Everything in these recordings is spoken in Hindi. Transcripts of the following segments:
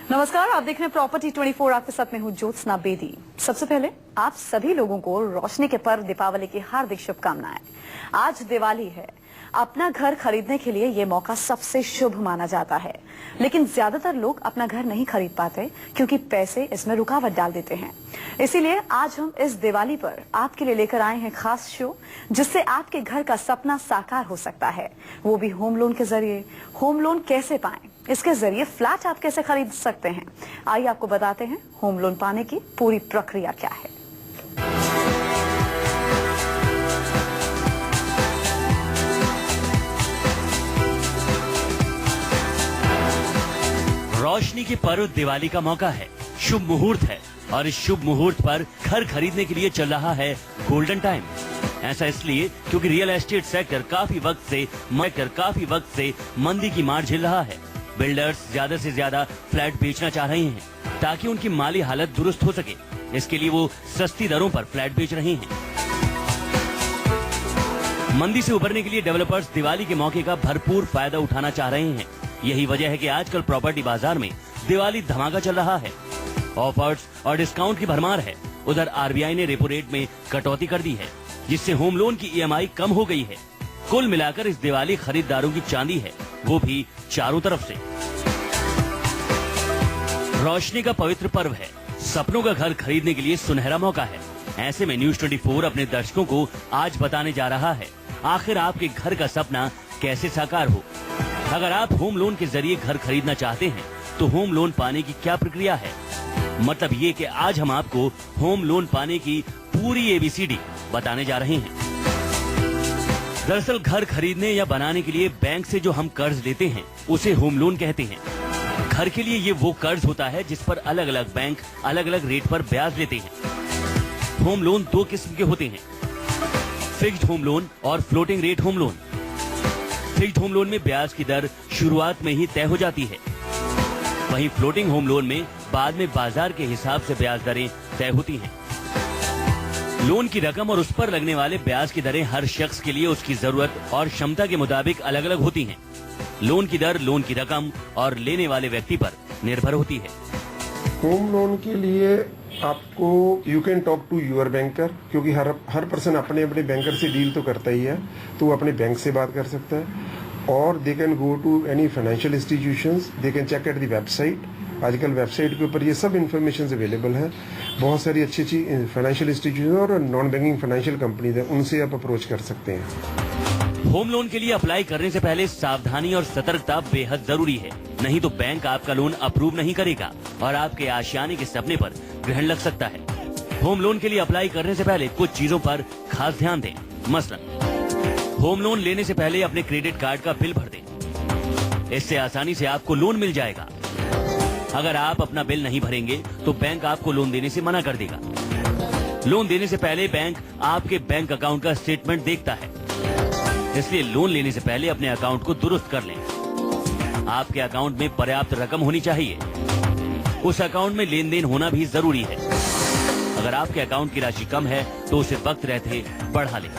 नमस्कार, आप देख रहे हैं प्रॉपर्टी 24। आपके साथ में हूँ ज्योत्सना बेदी। सबसे पहले आप सभी लोगों को रोशनी के पर्व दीपावली की हार्दिक शुभकामनाएं। आज दिवाली है। अपना घर खरीदने के लिए ये मौका सबसे शुभ माना जाता है, लेकिन ज्यादातर लोग अपना घर नहीं खरीद पाते क्योंकि पैसे इसमें रुकावट डाल देते हैं। इसीलिए आज हम इस दिवाली पर आपके लिए लेकर आए हैं खास शो, जिससे आपके घर का सपना साकार हो सकता है, वो भी होम लोन के जरिए। होम लोन कैसे पाएं, इसके जरिए फ्लैट आप कैसे खरीद सकते हैं, आइए आपको बताते हैं होम लोन पाने की पूरी प्रक्रिया क्या है। रोशनी के पर्व दिवाली का मौका है, शुभ मुहूर्त है और इस शुभ मुहूर्त पर घर खरीदने के लिए चल रहा है गोल्डन टाइम। ऐसा इसलिए क्योंकि रियल एस्टेट सेक्टर काफी वक्त से मंदी की मार झेल रहा है। बिल्डर्स ज्यादा से ज्यादा फ्लैट बेचना चाह रहे हैं ताकि उनकी माली हालत दुरुस्त हो सके। इसके लिए वो सस्ती दरों पर फ्लैट बेच रहे हैं। मंदी से उबरने के लिए डेवलपर्स दिवाली के मौके का भरपूर फायदा उठाना चाह रहे हैं। यही वजह है कि आजकल प्रॉपर्टी बाजार में दिवाली धमाका चल रहा है। ऑफर्स और डिस्काउंट की भरमार है। उधर आरबीआई ने रेपो रेट में कटौती कर दी है, जिससे होम लोन की ईएमआई कम हो गई है। कुल मिलाकर इस दिवाली खरीदारों की चांदी है, वो भी चारों तरफ से। रोशनी का पवित्र पर्व है, सपनों का घर खरीदने के लिए सुनहरा मौका है। ऐसे में न्यूज 24 अपने दर्शकों को आज बताने जा रहा है आखिर आपके घर का सपना कैसे साकार हो। अगर आप होम लोन के जरिए घर खरीदना चाहते हैं तो होम लोन पाने की क्या प्रक्रिया है। मतलब ये कि आज हम आपको होम लोन पाने की पूरी एबीसीडी बताने जा रहे हैं। दरअसल घर खरीदने या बनाने के लिए बैंक से जो हम कर्ज लेते हैं उसे होम लोन कहते हैं। घर के लिए ये वो कर्ज होता है जिस पर अलग अलग बैंक अलग अलग रेट पर ब्याज लेते हैं। होम लोन दो किस्म के होते हैं, फिक्स्ड होम लोन और floating rate home loan. Fixed home loan में ब्याज की दर शुरुआत में ही तय हो जाती है, वहीं फ्लोटिंग होम लोन में बाद में बाजार के हिसाब से ब्याज दरें तय होती हैं। लोन की रकम और उस पर लगने वाले ब्याज की दरें हर शख्स के लिए उसकी जरूरत और क्षमता के मुताबिक अलग अलग होती हैं। लोन की दर लोन की रकम और लेने वाले व्यक्ति पर निर्भर होती है। होम लोन के लिए आपको you can talk to your banker, क्योंकि हर पर्सन अपने अपने बैंकर से डील तो करता ही है, तो वो अपने बैंक से बात कर सकता है। और they can go to any financial institutions, they can check at the website. आजकल वेबसाइट के ऊपर ये सब इन्फॉर्मेशन अवेलेबल है। बहुत सारी अच्छी अच्छी फाइनेंशियल इंस्टीट्यूशन और नॉन बैंकिंग फाइनेंशियल कंपनीज है, उनसे आप अप्रोच कर सकते हैं। होम लोन के लिए अप्लाई करने से पहले सावधानी और सतर्कता बेहद जरूरी है, नहीं तो बैंक आपका लोन अप्रूव नहीं करेगा और आपके आशियाने के सपने पर ग्रहण लग सकता है। होम लोन के लिए अप्लाई करने से पहले कुछ चीजों पर खास ध्यान दें। मसलन होम लोन लेने से पहले अपने क्रेडिट कार्ड का बिल भर दें, इससे आसानी से आपको लोन मिल जाएगा। अगर आप अपना बिल नहीं भरेंगे तो बैंक आपको लोन देने से मना कर देगा। लोन देने से पहले बैंक आपके बैंक अकाउंट का स्टेटमेंट देखता है, इसलिए लोन लेने से पहले अपने अकाउंट को दुरुस्त कर लें। आपके अकाउंट में पर्याप्त रकम होनी चाहिए, उस अकाउंट में लेन देन होना भी जरूरी है। अगर आपके अकाउंट की राशि कम है तो उसे वक्त रहते बढ़ा लें।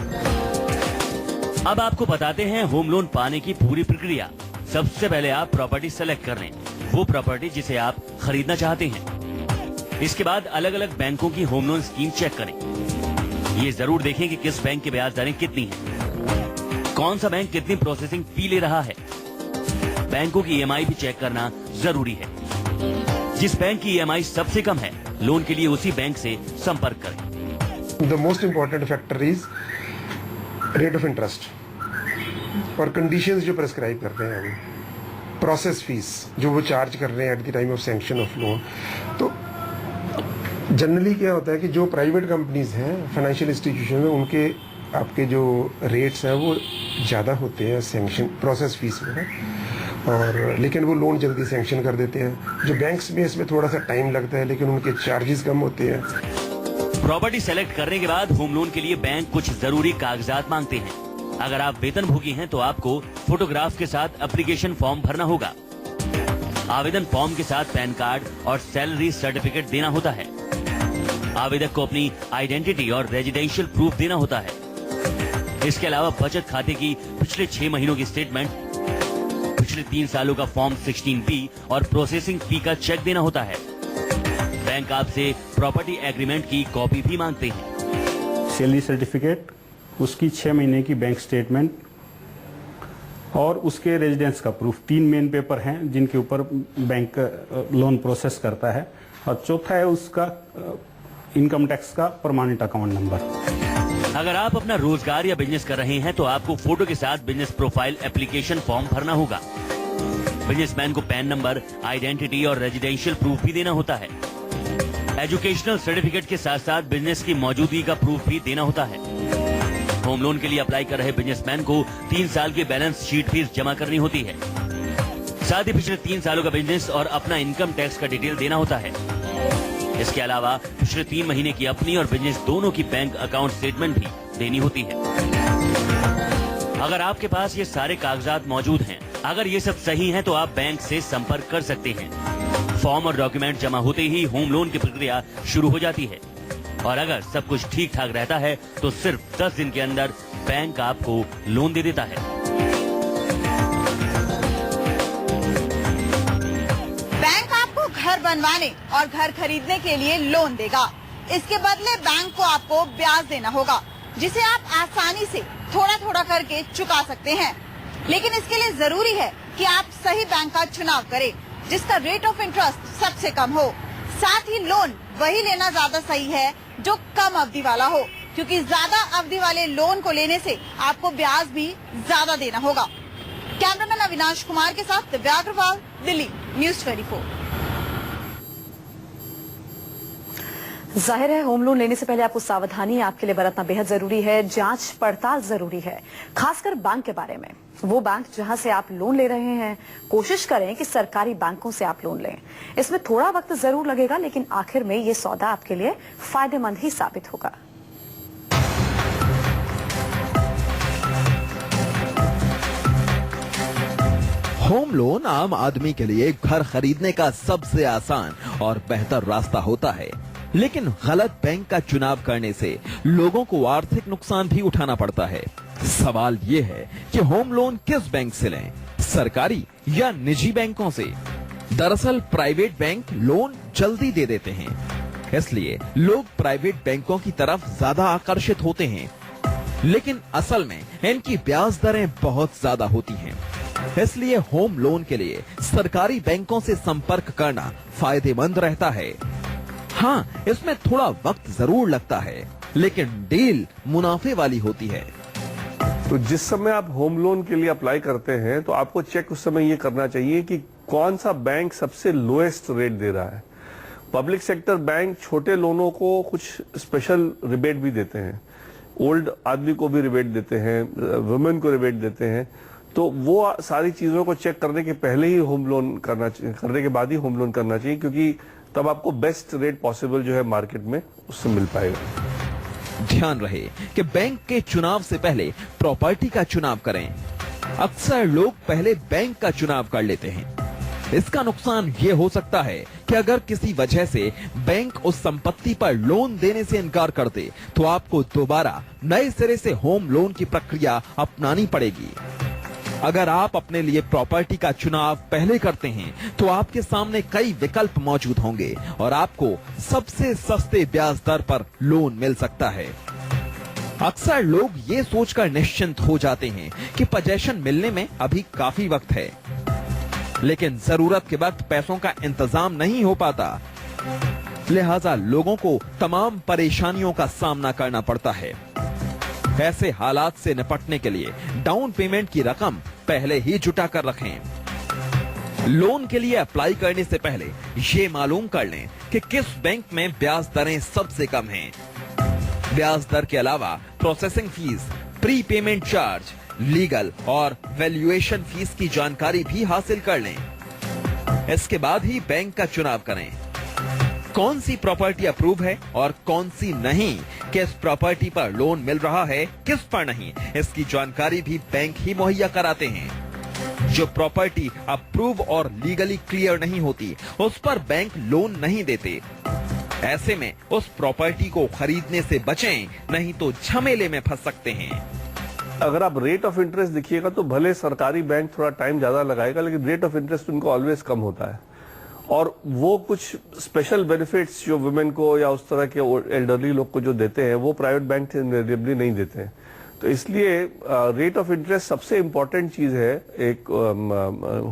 अब आपको बताते हैं होम लोन पाने की पूरी प्रक्रिया। सबसे पहले आप प्रॉपर्टी सेलेक्ट कर लें, वो प्रॉपर्टी जिसे आप खरीदना चाहते हैं। इसके बाद अलग अलग बैंकों की होम लोन स्कीम चेक करें। ये जरूर देखें कि किस बैंक की ब्याज दरें कितनी हैं, कौन सा बैंक कितनी प्रोसेसिंग फी ले रहा है। बैंकों की ईएमआई भी चेक करना जरूरी है। जिस बैंक की ईएमआई सबसे कम है, लोन के लिए उसी बैंक से संपर्क करें। The most important factor is rate of interest और कंडीशंस जो प्रेस्क्राइब करते हैं अभी, प्रोसेस फीस जो वो चार्ज कर रहे हैं at the time of sanction of loan. तो जनरली क्या होता है कि जो प्राइवेट कंपनीज हैं, फाइनेंशियल इंस्टीट्यूशन में, उनके आपके जो रेट्स हैं वो ज़्यादा होते हैं सैंक्शन प्रोसेस फीस में, और लेकिन वो लोन जल्दी सैंक्शन कर देते हैं। जो बैंक्स में इसमें थोड़ा सा टाइम लगता है, लेकिन उनके चार्जेस कम होते हैं। प्रॉपर्टी सेलेक्ट करने के बाद होम लोन के लिए बैंक कुछ जरूरी कागजात मांगते हैं। अगर आप वेतनभोगी हैं तो आपको फोटोग्राफ के साथ एप्लीकेशन फॉर्म भरना होगा। आवेदन फॉर्म के साथ पैन कार्ड और सैलरी सर्टिफिकेट देना होता है। आवेदक को अपनी आइडेंटिटी और रेजिडेंशियल प्रूफ देना होता है। इसके अलावा बचत खाते की पिछले 6 महीनों की स्टेटमेंट, पिछले 3 सालों का फॉर्म 16B और प्रोसेसिंग फी का चेक देना होता है। बैंक आपसे प्रॉपर्टी एग्रीमेंट की कॉपी भी मांगते हैं। सैलरी सर्टिफिकेट, उसकी 6 महीने की बैंक स्टेटमेंट और उसके रेजिडेंस का प्रूफ, 3 मेन पेपर हैं जिनके ऊपर बैंक लोन प्रोसेस करता है। और चौथा है उसका इनकम टैक्स का परमानेंट अकाउंट नंबर। अगर आप अपना रोजगार या बिजनेस कर रहे हैं तो आपको फोटो के साथ बिजनेस प्रोफाइल एप्लीकेशन फॉर्म भरना होगा। बिजनेसमैन को पैन नंबर, आइडेंटिटी और रेजिडेंशियल प्रूफ भी देना होता है। एजुकेशनल सर्टिफिकेट के साथ साथ बिजनेस की मौजूदगी का प्रूफ भी देना होता है। होम लोन के लिए अप्लाई कर रहे बिजनेसमैन को 3 साल की बैलेंस शीट फीस जमा करनी होती है। साथ ही पिछले 3 सालों का बिजनेस और अपना इनकम टैक्स का डिटेल देना होता है। इसके अलावा पिछले 3 महीने की अपनी और बिजनेस दोनों की बैंक अकाउंट स्टेटमेंट भी देनी होती है। अगर आपके पास ये सारे कागजात मौजूद हैं, अगर ये सब सही हैं, तो आप बैंक से संपर्क कर सकते हैं। फॉर्म और डॉक्यूमेंट जमा होते ही होम लोन की प्रक्रिया शुरू हो जाती है और अगर सब कुछ ठीक ठाक रहता है तो सिर्फ 10 दिन के अंदर बैंक आपको लोन दे देता है। बैंक आपको घर बनवाने और घर खरीदने के लिए लोन देगा। इसके बदले बैंक को आपको ब्याज देना होगा, जिसे आप आसानी से थोड़ा थोड़ा करके चुका सकते हैं। लेकिन इसके लिए जरूरी है कि आप सही बैंक का चुनाव करें, जिसका रेट ऑफ इंटरेस्ट सबसे कम हो। साथ ही लोन वही लेना ज्यादा सही है जो कम अवधि वाला हो, क्योंकि ज्यादा अवधि वाले लोन को लेने से आपको ब्याज भी ज्यादा देना होगा। कैमरामैन अविनाश कुमार के साथ दिव्या अग्रवाल, दिल्ली न्यूज़ 24। जाहिर है होम लोन लेने से पहले आपको सावधानी आपके लिए बरतना बेहद जरूरी है। जांच पड़ताल जरूरी है, खासकर बैंक के बारे में। वो बैंक जहां से आप लोन ले रहे हैं, कोशिश करें कि सरकारी बैंकों से आप लोन लें। इसमें थोड़ा वक्त जरूर लगेगा, लेकिन आखिर में ये सौदा आपके लिए फायदेमंद ही साबित होगा। होम लोन आम आदमी के लिए घर खरीदने का सबसे आसान और बेहतर रास्ता होता है, लेकिन गलत बैंक का चुनाव करने से लोगों को आर्थिक नुकसान भी उठाना पड़ता है। सवाल ये है कि होम लोन किस बैंक से लें, सरकारी या निजी बैंकों से? दरअसल प्राइवेट बैंक लोन जल्दी दे देते हैं, इसलिए लोग प्राइवेट बैंकों की तरफ ज्यादा आकर्षित होते हैं। लेकिन असल में इनकी ब्याज दरें बहुत ज्यादा होती हैं, इसलिए होम लोन के लिए सरकारी बैंकों से संपर्क करना फायदेमंद रहता है। हाँ, इसमें थोड़ा वक्त जरूर लगता है, लेकिन डील मुनाफे वाली होती है। तो जिस समय आप होम लोन के लिए अप्लाई करते हैं तो आपको चेक उस समय ये करना चाहिए कि कौन सा बैंक सबसे लोएस्ट रेट दे रहा है। पब्लिक सेक्टर बैंक छोटे लोनों को कुछ स्पेशल रिबेट भी देते हैं, ओल्ड आदमी को भी रिबेट देते हैं, वुमेन को रिबेट देते हैं। तो वो सारी चीजों को चेक करने के पहले ही होम लोन करने के बाद ही होम लोन करना चाहिए, क्योंकि तब आपको बेस्ट रेट पॉसिबल जो है मार्केट में उससे मिल पाएगा। ध्यान रहे कि बैंक के चुनाव से पहले प्रॉपर्टी का चुनाव करें। अक्सर लोग पहले बैंक का चुनाव कर लेते हैं। इसका नुकसान ये हो सकता है कि अगर किसी वजह से बैंक उस संपत्ति पर लोन देने से इनकार कर दे, तो आपको दोबारा नए सिरे से होम लोन की प्रक्रिया अपनानी पड़ेगी। अगर आप अपने लिए प्रॉपर्टी का चुनाव पहले करते हैं, तो आपके सामने कई विकल्प मौजूद होंगे और आपको सबसे सस्ते ब्याज दर पर लोन मिल सकता है। अक्सर लोग ये सोचकर निश्चिंत हो जाते हैं कि पोजीशन मिलने में अभी काफी वक्त है, लेकिन जरूरत के वक्त पैसों का इंतजाम नहीं हो पाता। लिहाजा लोगों को तमाम परेशानियों का सामना करना पड़ता है। ऐसे हालात से निपटने के लिए डाउन पेमेंट की रकम पहले ही जुटा कर रखें। लोन के लिए अप्लाई करने से पहले ये मालूम कर लें कि किस बैंक में ब्याज दरें सबसे कम हैं। ब्याज दर के अलावा processing fees, pre payment charge, legal और वैल्यूएशन फीस की जानकारी भी हासिल कर लें। इसके बाद ही बैंक का चुनाव करें। कौन सी प्रॉपर्टी अप्रूव है और कौन सी नहीं, किस प्रॉपर्टी पर लोन मिल रहा है, किस पर नहीं, इसकी जानकारी भी बैंक ही मुहैया कराते हैं। जो प्रॉपर्टी अप्रूव और लीगली क्लियर नहीं होती, उस पर बैंक लोन नहीं देते। ऐसे में उस प्रॉपर्टी को खरीदने से बचें, नहीं तो झमेले में फंस सकते हैं। अगर आप रेट ऑफ इंटरेस्ट देखिएगा तो भले सरकारी बैंक थोड़ा टाइम ज्यादा लगाएगा, लेकिन रेट ऑफ इंटरेस्ट उनको ऑलवेज कम होता है। और वो कुछ स्पेशल बेनिफिट्स जो वुमेन को या उस तरह के एल्डरली लोग को जो देते हैं, वो प्राइवेट बैंक इनवेरिएबली नहीं देते हैं। तो इसलिए रेट ऑफ इंटरेस्ट सबसे इम्पोर्टेंट चीज है एक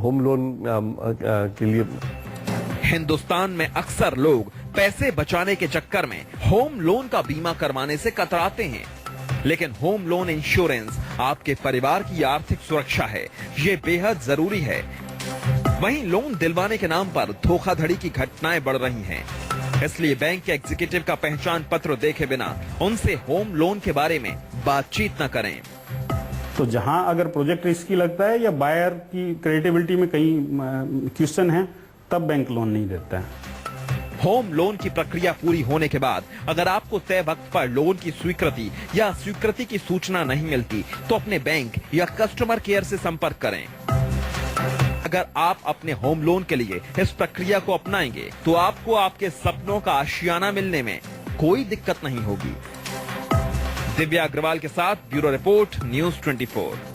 होम लोन के लिए। हिंदुस्तान में अक्सर लोग पैसे बचाने के चक्कर में होम लोन का बीमा करवाने से कतराते हैं, लेकिन होम लोन इंश्योरेंस आपके परिवार की आर्थिक सुरक्षा है, ये बेहद जरूरी है। वहीं लोन दिलवाने के नाम पर धोखाधड़ी की घटनाएं बढ़ रही हैं, इसलिए बैंक के एग्जीक्यूटिव का पहचान पत्र देखे बिना उनसे होम लोन के बारे में बातचीत न करें। तो जहां अगर प्रोजेक्ट रिस्की लगता है या बायर की क्रेडिबिलिटी में कहीं क्वेश्चन है, तब बैंक लोन नहीं देता है। होम लोन की प्रक्रिया पूरी होने के बाद अगर आपको तय वक्त पर लोन की स्वीकृति या स्वीकृति की सूचना नहीं मिलती, तो अपने बैंक या कस्टमर केयर से संपर्क करें। अगर आप अपने होम लोन के लिए इस प्रक्रिया को अपनाएंगे, तो आपको आपके सपनों का आशियाना मिलने में कोई दिक्कत नहीं होगी। दिव्या अग्रवाल के साथ ब्यूरो रिपोर्ट, न्यूज़ 24।